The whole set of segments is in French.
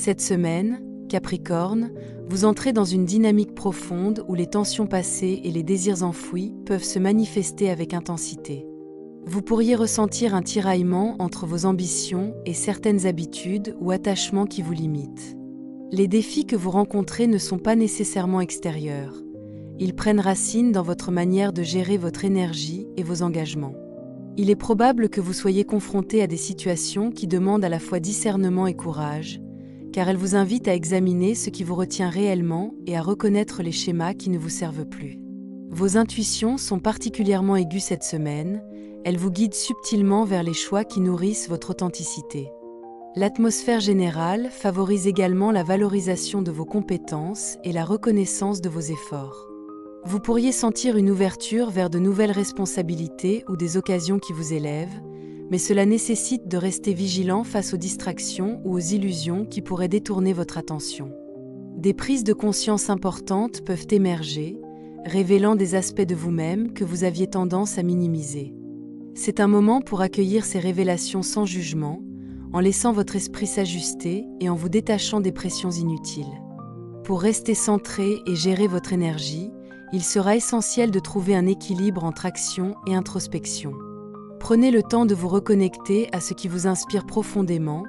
Cette semaine, Capricorne, vous entrez dans une dynamique profonde où les tensions passées et les désirs enfouis peuvent se manifester avec intensité. Vous pourriez ressentir un tiraillement entre vos ambitions et certaines habitudes ou attachements qui vous limitent. Les défis que vous rencontrez ne sont pas nécessairement extérieurs. Ils prennent racine dans votre manière de gérer votre énergie et vos engagements. Il est probable que vous soyez confronté à des situations qui demandent à la fois discernement et courage, car elles vous invitent à examiner ce qui vous retient réellement et à reconnaître les schémas qui ne vous servent plus. Vos intuitions sont particulièrement aiguës cette semaine, elles vous guident subtilement vers les choix qui nourrissent votre authenticité. L'atmosphère générale favorise également la valorisation de vos compétences et la reconnaissance de vos efforts. Vous pourriez sentir une ouverture vers de nouvelles responsabilités ou des occasions qui vous élèvent, mais cela nécessite de rester vigilant face aux distractions ou aux illusions qui pourraient détourner votre attention. Des prises de conscience importantes peuvent émerger, révélant des aspects de vous-même que vous aviez tendance à minimiser. C'est un moment pour accueillir ces révélations sans jugement, en laissant votre esprit s'ajuster et en vous détachant des pressions inutiles. Pour rester centré et gérer votre énergie, il sera essentiel de trouver un équilibre entre action et introspection. Prenez le temps de vous reconnecter à ce qui vous inspire profondément,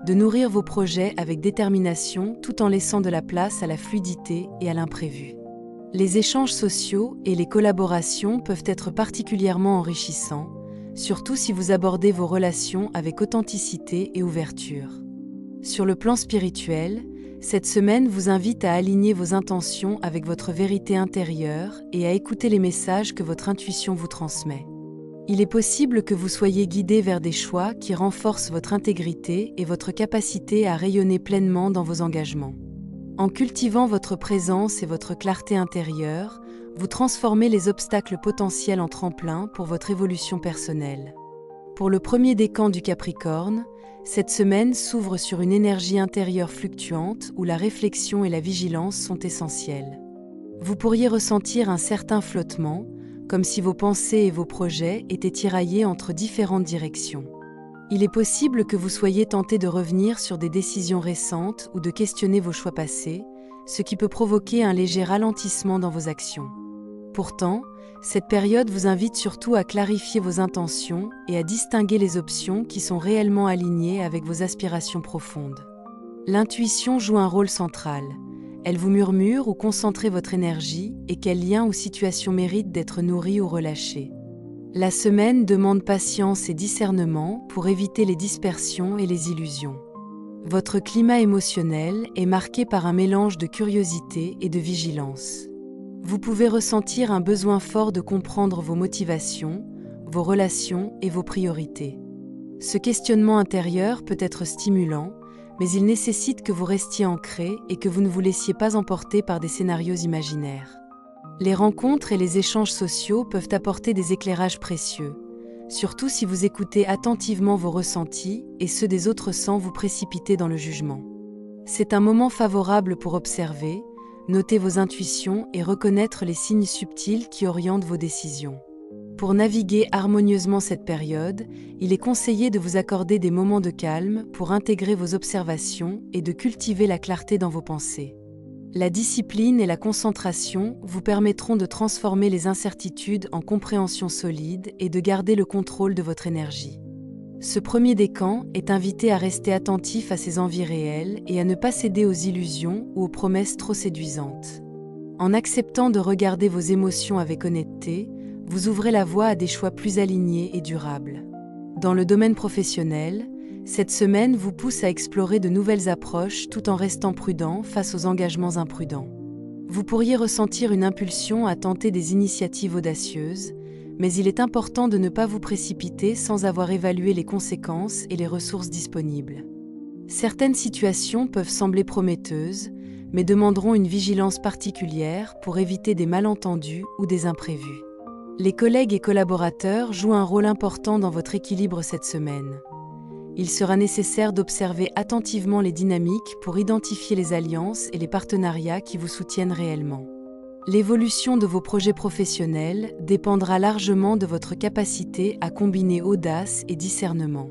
de nourrir vos projets avec détermination tout en laissant de la place à la fluidité et à l'imprévu. Les échanges sociaux et les collaborations peuvent être particulièrement enrichissants, surtout si vous abordez vos relations avec authenticité et ouverture. Sur le plan spirituel, cette semaine vous invite à aligner vos intentions avec votre vérité intérieure et à écouter les messages que votre intuition vous transmet. Il est possible que vous soyez guidé vers des choix qui renforcent votre intégrité et votre capacité à rayonner pleinement dans vos engagements. En cultivant votre présence et votre clarté intérieure, vous transformez les obstacles potentiels en tremplin pour votre évolution personnelle. Pour le premier décan du Capricorne, cette semaine s'ouvre sur une énergie intérieure fluctuante où la réflexion et la vigilance sont essentielles. Vous pourriez ressentir un certain flottement, comme si vos pensées et vos projets étaient tiraillés entre différentes directions. Il est possible que vous soyez tenté de revenir sur des décisions récentes ou de questionner vos choix passés, ce qui peut provoquer un léger ralentissement dans vos actions. Pourtant, cette période vous invite surtout à clarifier vos intentions et à distinguer les options qui sont réellement alignées avec vos aspirations profondes. L'intuition joue un rôle central. Elle vous murmure où concentrer votre énergie et quels liens ou situations méritent d'être nourris ou relâchés. La semaine demande patience et discernement pour éviter les dispersions et les illusions. Votre climat émotionnel est marqué par un mélange de curiosité et de vigilance. Vous pouvez ressentir un besoin fort de comprendre vos motivations, vos relations et vos priorités. Ce questionnement intérieur peut être stimulant, mais il nécessite que vous restiez ancré et que vous ne vous laissiez pas emporter par des scénarios imaginaires. Les rencontres et les échanges sociaux peuvent apporter des éclairages précieux, surtout si vous écoutez attentivement vos ressentis et ceux des autres sans vous précipiter dans le jugement. C'est un moment favorable pour observer, noter vos intuitions et reconnaître les signes subtils qui orientent vos décisions. Pour naviguer harmonieusement cette période, il est conseillé de vous accorder des moments de calme pour intégrer vos observations et de cultiver la clarté dans vos pensées. La discipline et la concentration vous permettront de transformer les incertitudes en compréhension solide et de garder le contrôle de votre énergie. Ce premier décan est invité à rester attentif à ses envies réelles et à ne pas céder aux illusions ou aux promesses trop séduisantes. En acceptant de regarder vos émotions avec honnêteté, vous ouvrez la voie à des choix plus alignés et durables. Dans le domaine professionnel, cette semaine vous pousse à explorer de nouvelles approches tout en restant prudent face aux engagements imprudents. Vous pourriez ressentir une impulsion à tenter des initiatives audacieuses, mais il est important de ne pas vous précipiter sans avoir évalué les conséquences et les ressources disponibles. Certaines situations peuvent sembler prometteuses, mais demanderont une vigilance particulière pour éviter des malentendus ou des imprévus. Les collègues et collaborateurs jouent un rôle important dans votre équilibre cette semaine. Il sera nécessaire d'observer attentivement les dynamiques pour identifier les alliances et les partenariats qui vous soutiennent réellement. L'évolution de vos projets professionnels dépendra largement de votre capacité à combiner audace et discernement.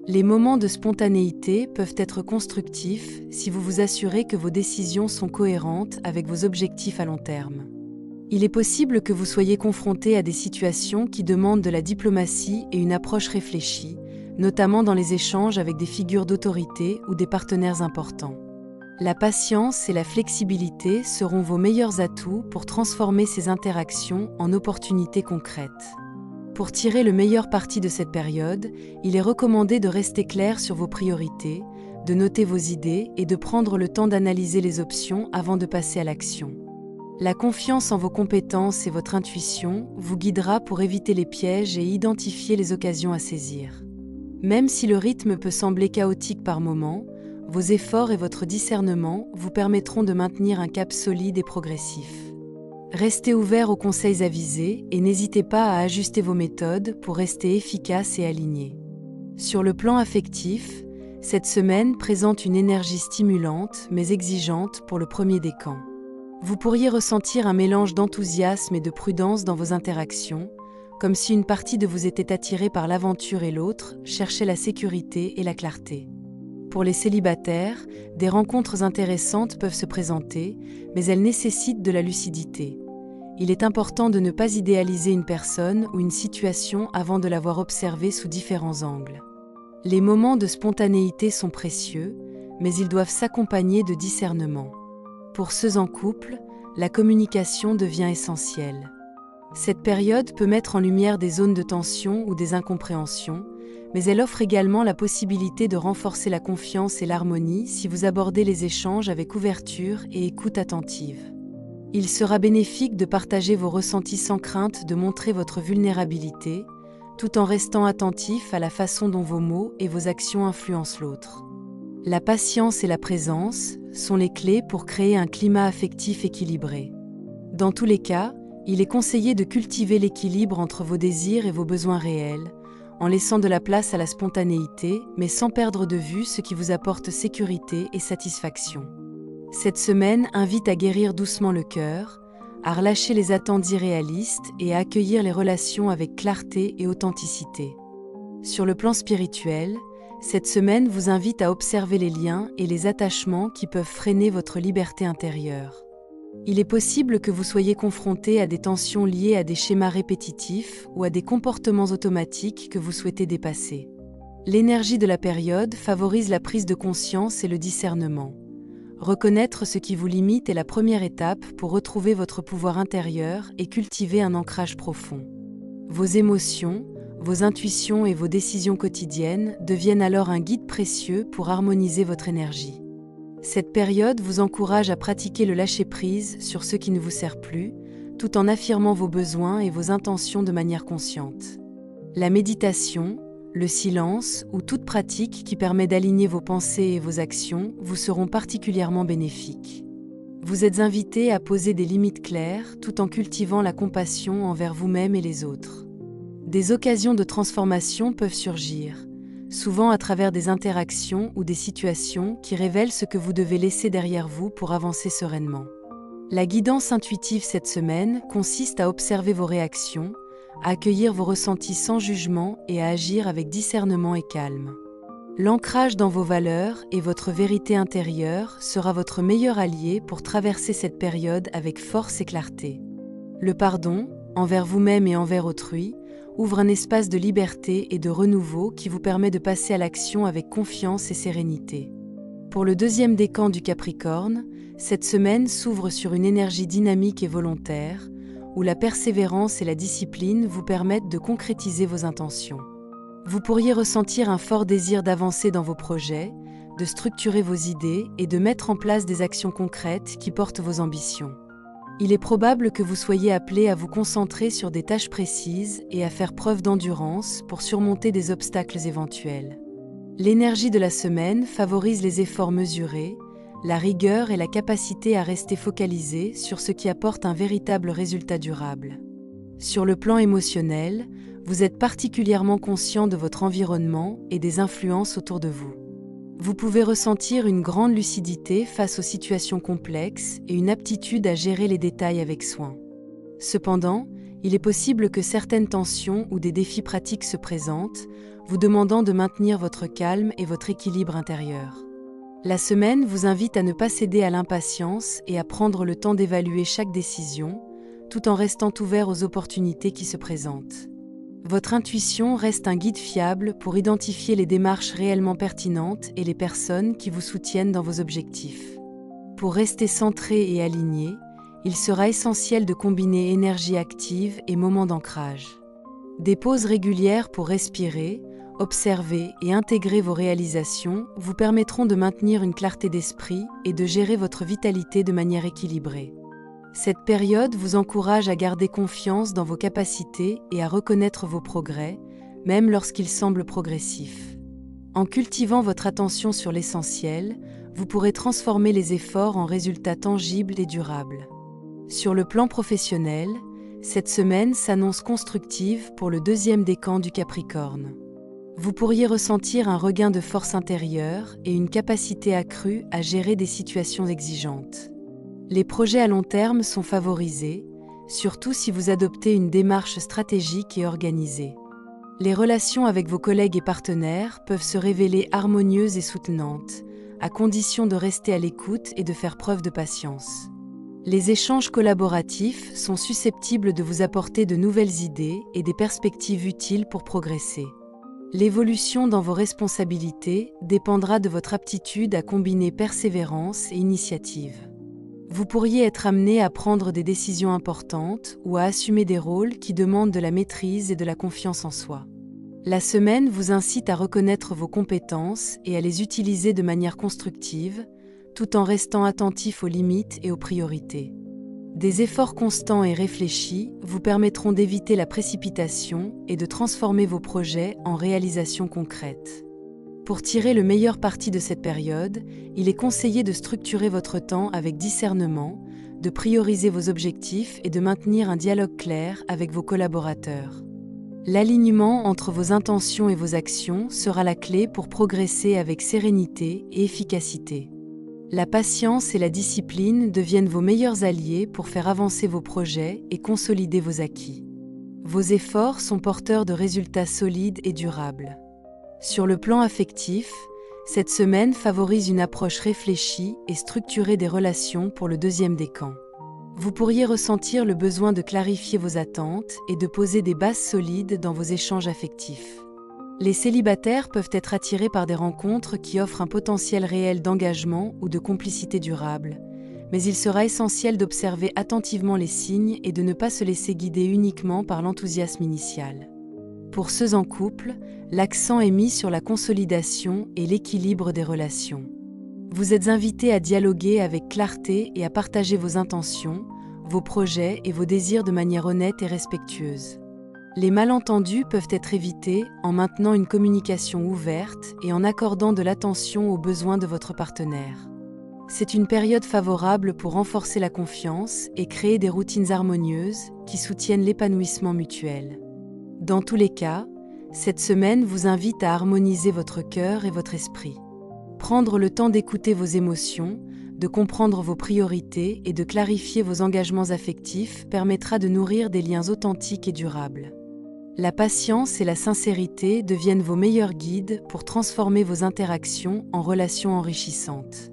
Les moments de spontanéité peuvent être constructifs si vous vous assurez que vos décisions sont cohérentes avec vos objectifs à long terme. Il est possible que vous soyez confronté à des situations qui demandent de la diplomatie et une approche réfléchie, notamment dans les échanges avec des figures d'autorité ou des partenaires importants. La patience et la flexibilité seront vos meilleurs atouts pour transformer ces interactions en opportunités concrètes. Pour tirer le meilleur parti de cette période, il est recommandé de rester clair sur vos priorités, de noter vos idées et de prendre le temps d'analyser les options avant de passer à l'action. La confiance en vos compétences et votre intuition vous guidera pour éviter les pièges et identifier les occasions à saisir. Même si le rythme peut sembler chaotique par moments, vos efforts et votre discernement vous permettront de maintenir un cap solide et progressif. Restez ouvert aux conseils avisés et n'hésitez pas à ajuster vos méthodes pour rester efficace et aligné. Sur le plan affectif, cette semaine présente une énergie stimulante mais exigeante pour le premier décan. Vous pourriez ressentir un mélange d'enthousiasme et de prudence dans vos interactions, comme si une partie de vous était attirée par l'aventure et l'autre cherchait la sécurité et la clarté. Pour les célibataires, des rencontres intéressantes peuvent se présenter, mais elles nécessitent de la lucidité. Il est important de ne pas idéaliser une personne ou une situation avant de l'avoir observée sous différents angles. Les moments de spontanéité sont précieux, mais ils doivent s'accompagner de discernement. Pour ceux en couple, la communication devient essentielle. Cette période peut mettre en lumière des zones de tension ou des incompréhensions, mais elle offre également la possibilité de renforcer la confiance et l'harmonie si vous abordez les échanges avec ouverture et écoute attentive. Il sera bénéfique de partager vos ressentis sans crainte de montrer votre vulnérabilité, tout en restant attentif à la façon dont vos mots et vos actions influencent l'autre. La patience et la présence sont les clés pour créer un climat affectif équilibré. Dans tous les cas, il est conseillé de cultiver l'équilibre entre vos désirs et vos besoins réels, en laissant de la place à la spontanéité, mais sans perdre de vue ce qui vous apporte sécurité et satisfaction. Cette semaine invite à guérir doucement le cœur, à relâcher les attentes irréalistes et à accueillir les relations avec clarté et authenticité. Sur le plan spirituel, cette semaine vous invite à observer les liens et les attachements qui peuvent freiner votre liberté intérieure. Il est possible que vous soyez confronté à des tensions liées à des schémas répétitifs ou à des comportements automatiques que vous souhaitez dépasser. L'énergie de la période favorise la prise de conscience et le discernement. Reconnaître ce qui vous limite est la première étape pour retrouver votre pouvoir intérieur et cultiver un ancrage profond. Vos émotions, vos intuitions et vos décisions quotidiennes deviennent alors un guide précieux pour harmoniser votre énergie. Cette période vous encourage à pratiquer le lâcher-prise sur ce qui ne vous sert plus, tout en affirmant vos besoins et vos intentions de manière consciente. La méditation, le silence ou toute pratique qui permet d'aligner vos pensées et vos actions vous seront particulièrement bénéfiques. Vous êtes invité à poser des limites claires tout en cultivant la compassion envers vous-même et les autres. Des occasions de transformation peuvent surgir, souvent à travers des interactions ou des situations qui révèlent ce que vous devez laisser derrière vous pour avancer sereinement. La guidance intuitive cette semaine consiste à observer vos réactions, à accueillir vos ressentis sans jugement et à agir avec discernement et calme. L'ancrage dans vos valeurs et votre vérité intérieure sera votre meilleur allié pour traverser cette période avec force et clarté. Le pardon, envers vous-même et envers autrui, ouvre un espace de liberté et de renouveau qui vous permet de passer à l'action avec confiance et sérénité. Pour le deuxième décan du Capricorne, cette semaine s'ouvre sur une énergie dynamique et volontaire, où la persévérance et la discipline vous permettent de concrétiser vos intentions. Vous pourriez ressentir un fort désir d'avancer dans vos projets, de structurer vos idées et de mettre en place des actions concrètes qui portent vos ambitions. Il est probable que vous soyez appelé à vous concentrer sur des tâches précises et à faire preuve d'endurance pour surmonter des obstacles éventuels. L'énergie de la semaine favorise les efforts mesurés, la rigueur et la capacité à rester focalisé sur ce qui apporte un véritable résultat durable. Sur le plan émotionnel, vous êtes particulièrement conscient de votre environnement et des influences autour de vous. Vous pouvez ressentir une grande lucidité face aux situations complexes et une aptitude à gérer les détails avec soin. Cependant, il est possible que certaines tensions ou des défis pratiques se présentent, vous demandant de maintenir votre calme et votre équilibre intérieur. La semaine vous invite à ne pas céder à l'impatience et à prendre le temps d'évaluer chaque décision, tout en restant ouvert aux opportunités qui se présentent. Votre intuition reste un guide fiable pour identifier les démarches réellement pertinentes et les personnes qui vous soutiennent dans vos objectifs. Pour rester centré et aligné, il sera essentiel de combiner énergie active et moments d'ancrage. Des pauses régulières pour respirer, observer et intégrer vos réalisations vous permettront de maintenir une clarté d'esprit et de gérer votre vitalité de manière équilibrée. Cette période vous encourage à garder confiance dans vos capacités et à reconnaître vos progrès, même lorsqu'ils semblent progressifs. En cultivant votre attention sur l'essentiel, vous pourrez transformer les efforts en résultats tangibles et durables. Sur le plan professionnel, cette semaine s'annonce constructive pour le deuxième décan du Capricorne. Vous pourriez ressentir un regain de force intérieure et une capacité accrue à gérer des situations exigeantes. Les projets à long terme sont favorisés, surtout si vous adoptez une démarche stratégique et organisée. Les relations avec vos collègues et partenaires peuvent se révéler harmonieuses et soutenantes, à condition de rester à l'écoute et de faire preuve de patience. Les échanges collaboratifs sont susceptibles de vous apporter de nouvelles idées et des perspectives utiles pour progresser. L'évolution dans vos responsabilités dépendra de votre aptitude à combiner persévérance et initiative. Vous pourriez être amené à prendre des décisions importantes ou à assumer des rôles qui demandent de la maîtrise et de la confiance en soi. La semaine vous incite à reconnaître vos compétences et à les utiliser de manière constructive, tout en restant attentif aux limites et aux priorités. Des efforts constants et réfléchis vous permettront d'éviter la précipitation et de transformer vos projets en réalisations concrètes. Pour tirer le meilleur parti de cette période, il est conseillé de structurer votre temps avec discernement, de prioriser vos objectifs et de maintenir un dialogue clair avec vos collaborateurs. L'alignement entre vos intentions et vos actions sera la clé pour progresser avec sérénité et efficacité. La patience et la discipline deviennent vos meilleurs alliés pour faire avancer vos projets et consolider vos acquis. Vos efforts sont porteurs de résultats solides et durables. Sur le plan affectif, cette semaine favorise une approche réfléchie et structurée des relations pour le deuxième décan. Vous pourriez ressentir le besoin de clarifier vos attentes et de poser des bases solides dans vos échanges affectifs. Les célibataires peuvent être attirés par des rencontres qui offrent un potentiel réel d'engagement ou de complicité durable, mais il sera essentiel d'observer attentivement les signes et de ne pas se laisser guider uniquement par l'enthousiasme initial. Pour ceux en couple, l'accent est mis sur la consolidation et l'équilibre des relations. Vous êtes invités à dialoguer avec clarté et à partager vos intentions, vos projets et vos désirs de manière honnête et respectueuse. Les malentendus peuvent être évités en maintenant une communication ouverte et en accordant de l'attention aux besoins de votre partenaire. C'est une période favorable pour renforcer la confiance et créer des routines harmonieuses qui soutiennent l'épanouissement mutuel. Dans tous les cas, cette semaine vous invite à harmoniser votre cœur et votre esprit. Prendre le temps d'écouter vos émotions, de comprendre vos priorités et de clarifier vos engagements affectifs permettra de nourrir des liens authentiques et durables. La patience et la sincérité deviennent vos meilleurs guides pour transformer vos interactions en relations enrichissantes.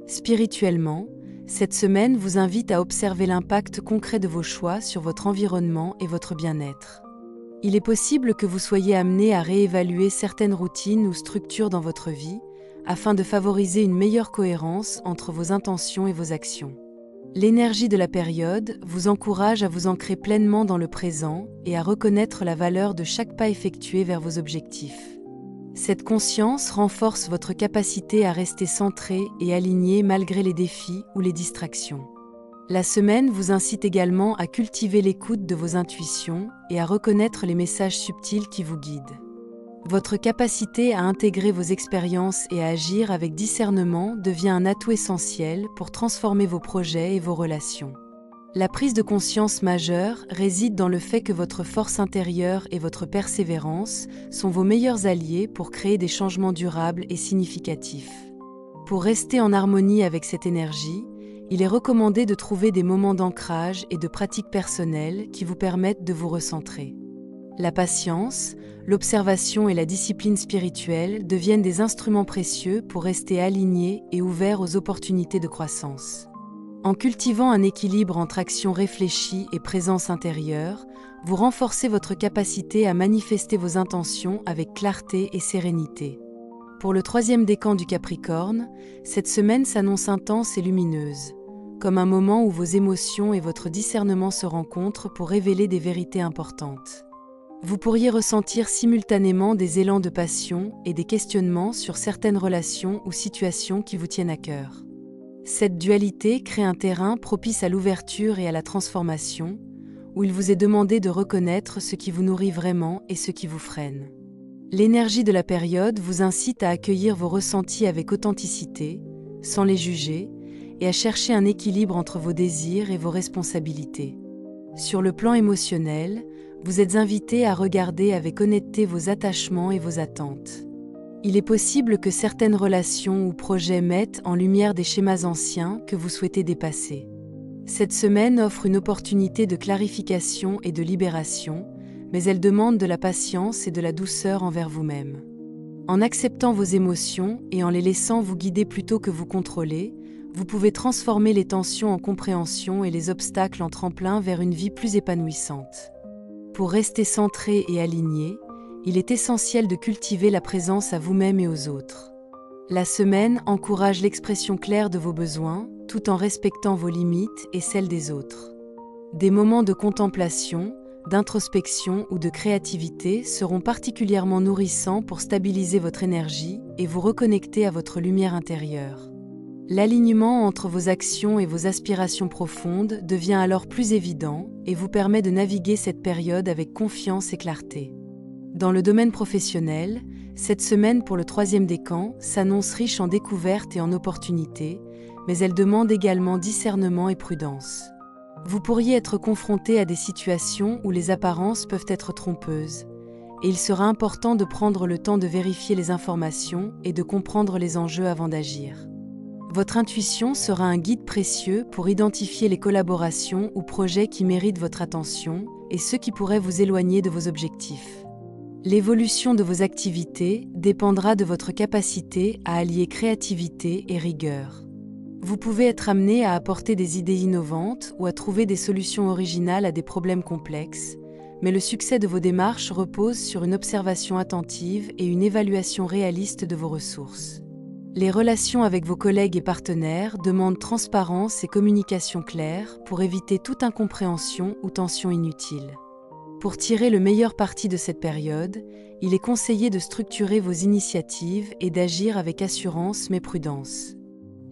Spirituellement, cette semaine vous invite à observer l'impact concret de vos choix sur votre environnement et votre bien-être. Il est possible que vous soyez amené à réévaluer certaines routines ou structures dans votre vie, afin de favoriser une meilleure cohérence entre vos intentions et vos actions. L'énergie de la période vous encourage à vous ancrer pleinement dans le présent et à reconnaître la valeur de chaque pas effectué vers vos objectifs. Cette conscience renforce votre capacité à rester centré et aligné malgré les défis ou les distractions. La semaine vous incite également à cultiver l'écoute de vos intuitions et à reconnaître les messages subtils qui vous guident. Votre capacité à intégrer vos expériences et à agir avec discernement devient un atout essentiel pour transformer vos projets et vos relations. La prise de conscience majeure réside dans le fait que votre force intérieure et votre persévérance sont vos meilleurs alliés pour créer des changements durables et significatifs. Pour rester en harmonie avec cette énergie, il est recommandé de trouver des moments d'ancrage et de pratique personnelle qui vous permettent de vous recentrer. La patience, l'observation et la discipline spirituelle deviennent des instruments précieux pour rester alignés et ouverts aux opportunités de croissance. En cultivant un équilibre entre action réfléchie et présence intérieure, vous renforcez votre capacité à manifester vos intentions avec clarté et sérénité. Pour le 3e décan du Capricorne, cette semaine s'annonce intense et lumineuse, comme un moment où vos émotions et votre discernement se rencontrent pour révéler des vérités importantes. Vous pourriez ressentir simultanément des élans de passion et des questionnements sur certaines relations ou situations qui vous tiennent à cœur. Cette dualité crée un terrain propice à l'ouverture et à la transformation, où il vous est demandé de reconnaître ce qui vous nourrit vraiment et ce qui vous freine. L'énergie de la période vous incite à accueillir vos ressentis avec authenticité, sans les juger, et à chercher un équilibre entre vos désirs et vos responsabilités. Sur le plan émotionnel, vous êtes invité à regarder avec honnêteté vos attachements et vos attentes. Il est possible que certaines relations ou projets mettent en lumière des schémas anciens que vous souhaitez dépasser. Cette semaine offre une opportunité de clarification et de libération, mais elle demande de la patience et de la douceur envers vous-même. En acceptant vos émotions et en les laissant vous guider plutôt que vous contrôler, vous pouvez transformer les tensions en compréhension et les obstacles en tremplin vers une vie plus épanouissante. Pour rester centré et aligné, il est essentiel de cultiver la présence à vous-même et aux autres. La semaine encourage l'expression claire de vos besoins, tout en respectant vos limites et celles des autres. Des moments de contemplation, d'introspection ou de créativité seront particulièrement nourrissants pour stabiliser votre énergie et vous reconnecter à votre lumière intérieure. L'alignement entre vos actions et vos aspirations profondes devient alors plus évident et vous permet de naviguer cette période avec confiance et clarté. Dans le domaine professionnel, cette semaine pour le 3e décan s'annonce riche en découvertes et en opportunités, mais elle demande également discernement et prudence. Vous pourriez être confronté à des situations où les apparences peuvent être trompeuses, et il sera important de prendre le temps de vérifier les informations et de comprendre les enjeux avant d'agir. Votre intuition sera un guide précieux pour identifier les collaborations ou projets qui méritent votre attention et ceux qui pourraient vous éloigner de vos objectifs. L'évolution de vos activités dépendra de votre capacité à allier créativité et rigueur. Vous pouvez être amené à apporter des idées innovantes ou à trouver des solutions originales à des problèmes complexes, mais le succès de vos démarches repose sur une observation attentive et une évaluation réaliste de vos ressources. Les relations avec vos collègues et partenaires demandent transparence et communication claire pour éviter toute incompréhension ou tension inutile. Pour tirer le meilleur parti de cette période, il est conseillé de structurer vos initiatives et d'agir avec assurance mais prudence.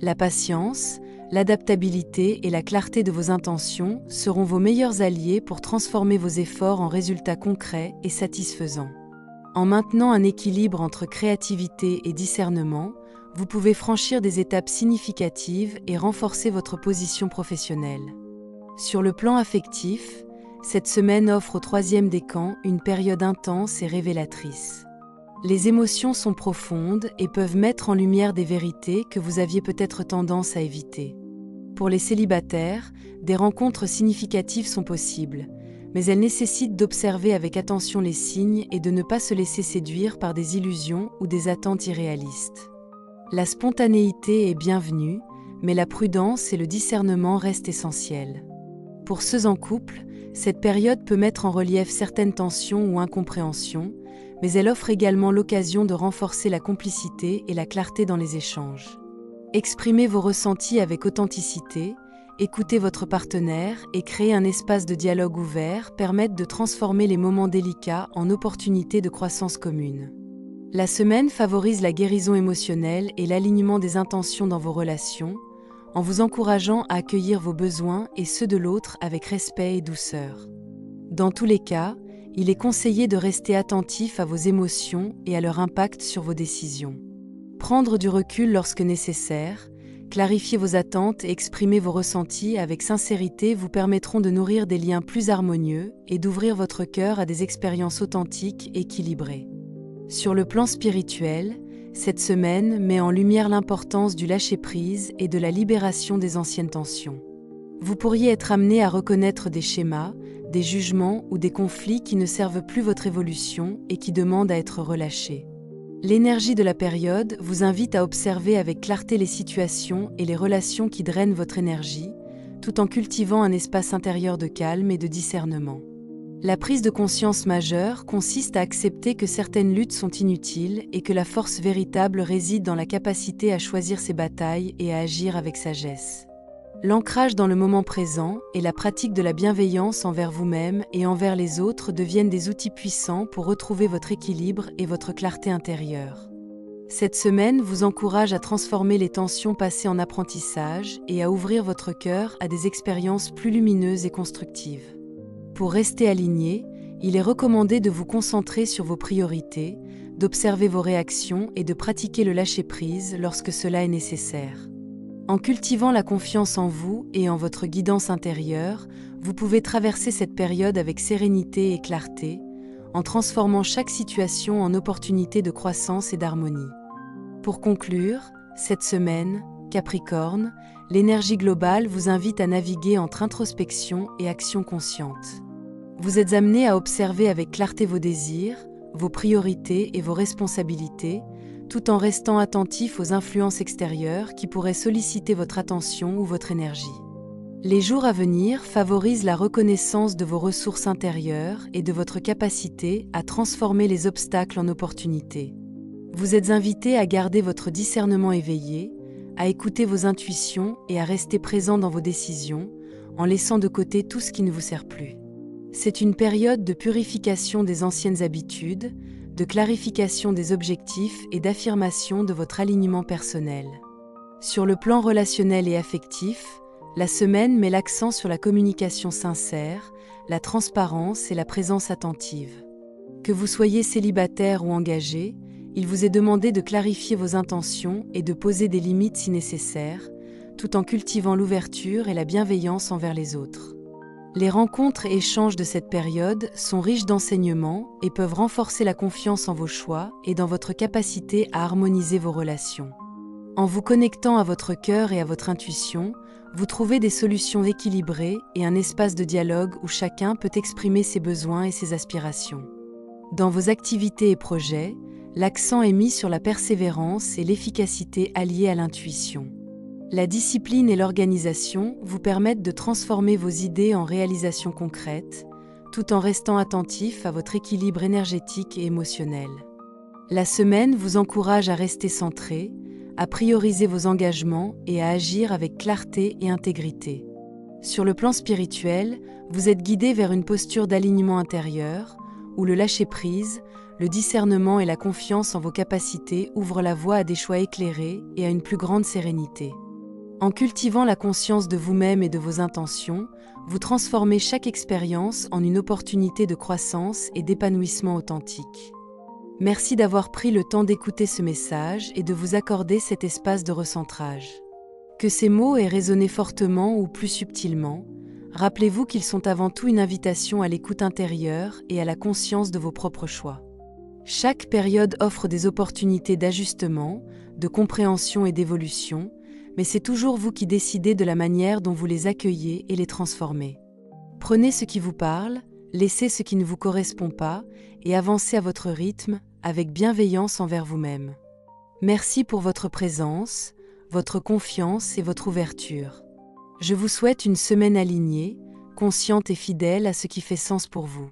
La patience, l'adaptabilité et la clarté de vos intentions seront vos meilleurs alliés pour transformer vos efforts en résultats concrets et satisfaisants. En maintenant un équilibre entre créativité et discernement, vous pouvez franchir des étapes significatives et renforcer votre position professionnelle. Sur le plan affectif, cette semaine offre au 3e décan une période intense et révélatrice. Les émotions sont profondes et peuvent mettre en lumière des vérités que vous aviez peut-être tendance à éviter. Pour les célibataires, des rencontres significatives sont possibles, mais elles nécessitent d'observer avec attention les signes et de ne pas se laisser séduire par des illusions ou des attentes irréalistes. La spontanéité est bienvenue, mais la prudence et le discernement restent essentiels. Pour ceux en couple, cette période peut mettre en relief certaines tensions ou incompréhensions, mais elle offre également l'occasion de renforcer la complicité et la clarté dans les échanges. Exprimez vos ressentis avec authenticité, écoutez votre partenaire et créer un espace de dialogue ouvert permettent de transformer les moments délicats en opportunités de croissance commune. La semaine favorise la guérison émotionnelle et l'alignement des intentions dans vos relations, en vous encourageant à accueillir vos besoins et ceux de l'autre avec respect et douceur. Dans tous les cas, il est conseillé de rester attentif à vos émotions et à leur impact sur vos décisions. Prendre du recul lorsque nécessaire, clarifier vos attentes et exprimer vos ressentis avec sincérité vous permettront de nourrir des liens plus harmonieux et d'ouvrir votre cœur à des expériences authentiques et équilibrées. Sur le plan spirituel, cette semaine met en lumière l'importance du lâcher-prise et de la libération des anciennes tensions. Vous pourriez être amené à reconnaître des schémas, des jugements ou des conflits qui ne servent plus votre évolution et qui demandent à être relâchés. L'énergie de la période vous invite à observer avec clarté les situations et les relations qui drainent votre énergie, tout en cultivant un espace intérieur de calme et de discernement. La prise de conscience majeure consiste à accepter que certaines luttes sont inutiles et que la force véritable réside dans la capacité à choisir ses batailles et à agir avec sagesse. L'ancrage dans le moment présent et la pratique de la bienveillance envers vous-même et envers les autres deviennent des outils puissants pour retrouver votre équilibre et votre clarté intérieure. Cette semaine vous encourage à transformer les tensions passées en apprentissage et à ouvrir votre cœur à des expériences plus lumineuses et constructives. Pour rester aligné, il est recommandé de vous concentrer sur vos priorités, d'observer vos réactions et de pratiquer le lâcher-prise lorsque cela est nécessaire. En cultivant la confiance en vous et en votre guidance intérieure, vous pouvez traverser cette période avec sérénité et clarté, en transformant chaque situation en opportunité de croissance et d'harmonie. Pour conclure, cette semaine, Capricorne, l'énergie globale vous invite à naviguer entre introspection et action consciente. Vous êtes amené à observer avec clarté vos désirs, vos priorités et vos responsabilités, tout en restant attentif aux influences extérieures qui pourraient solliciter votre attention ou votre énergie. Les jours à venir favorisent la reconnaissance de vos ressources intérieures et de votre capacité à transformer les obstacles en opportunités. Vous êtes invité à garder votre discernement éveillé, à écouter vos intuitions et à rester présent dans vos décisions, en laissant de côté tout ce qui ne vous sert plus. C'est une période de purification des anciennes habitudes, de clarification des objectifs et d'affirmation de votre alignement personnel. Sur le plan relationnel et affectif, la semaine met l'accent sur la communication sincère, la transparence et la présence attentive. Que vous soyez célibataire ou engagé, il vous est demandé de clarifier vos intentions et de poser des limites si nécessaire, tout en cultivant l'ouverture et la bienveillance envers les autres. Les rencontres et échanges de cette période sont riches d'enseignements et peuvent renforcer la confiance en vos choix et dans votre capacité à harmoniser vos relations. En vous connectant à votre cœur et à votre intuition, vous trouvez des solutions équilibrées et un espace de dialogue où chacun peut exprimer ses besoins et ses aspirations. Dans vos activités et projets, l'accent est mis sur la persévérance et l'efficacité alliées à l'intuition. La discipline et l'organisation vous permettent de transformer vos idées en réalisations concrètes, tout en restant attentif à votre équilibre énergétique et émotionnel. La semaine vous encourage à rester centré, à prioriser vos engagements et à agir avec clarté et intégrité. Sur le plan spirituel, vous êtes guidé vers une posture d'alignement intérieur, où le lâcher-prise, le discernement et la confiance en vos capacités ouvrent la voie à des choix éclairés et à une plus grande sérénité. En cultivant la conscience de vous-même et de vos intentions, vous transformez chaque expérience en une opportunité de croissance et d'épanouissement authentique. Merci d'avoir pris le temps d'écouter ce message et de vous accorder cet espace de recentrage. Que ces mots aient résonné fortement ou plus subtilement, rappelez-vous qu'ils sont avant tout une invitation à l'écoute intérieure et à la conscience de vos propres choix. Chaque période offre des opportunités d'ajustement, de compréhension et d'évolution, mais c'est toujours vous qui décidez de la manière dont vous les accueillez et les transformez. Prenez ce qui vous parle, laissez ce qui ne vous correspond pas et avancez à votre rythme, avec bienveillance envers vous-même. Merci pour votre présence, votre confiance et votre ouverture. Je vous souhaite une semaine alignée, consciente et fidèle à ce qui fait sens pour vous.